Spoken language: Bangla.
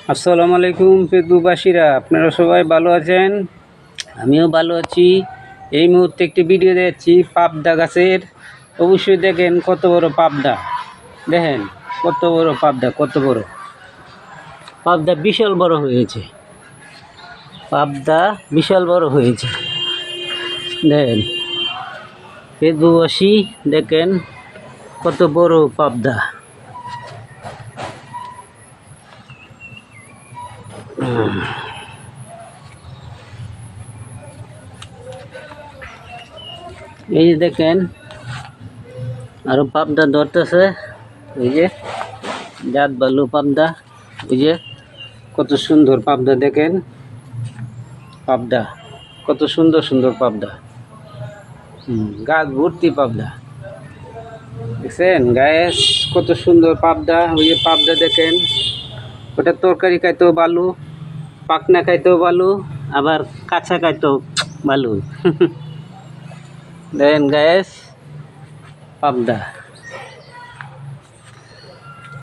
আসসালামু আলাইকুম ফেসবুকবাসীরা, আপনারা সবাই ভালো আছেন? আমিও ভালো আছি। এই মুহূর্তে একটি ভিডিও দেখছি পাবদা গাছের। অবশ্যই দেখেন কত বড় পাবদা। দেখেন কত বড় পাবদা, কত বড় পাবদা, বিশাল বড় হয়েছে। পাবদা বিশাল বড় হয়েছে। দেখেন ফেসবুকবাসী, দেখেন কত বড় পাবদা। এই যে দেখেন আরো পাবদা ধরতেছে। এই যে জাত ভালো পাবদা। এই যে কত সুন্দর পাবদা, দেখেন পাবদা কত সুন্দর সুন্দর পাবদা। গাছ ভর্তি পাবদা, দেখছেন গাছ কত সুন্দর পাবদা। ওই যে পাবদা দেখেন, ওটা তরকারি খাইতেও ভালো, পাকনা খাইতেও ভালো, আবার কাঁচা খাইতেও ভালো। দেখেন গাছ পাবদা।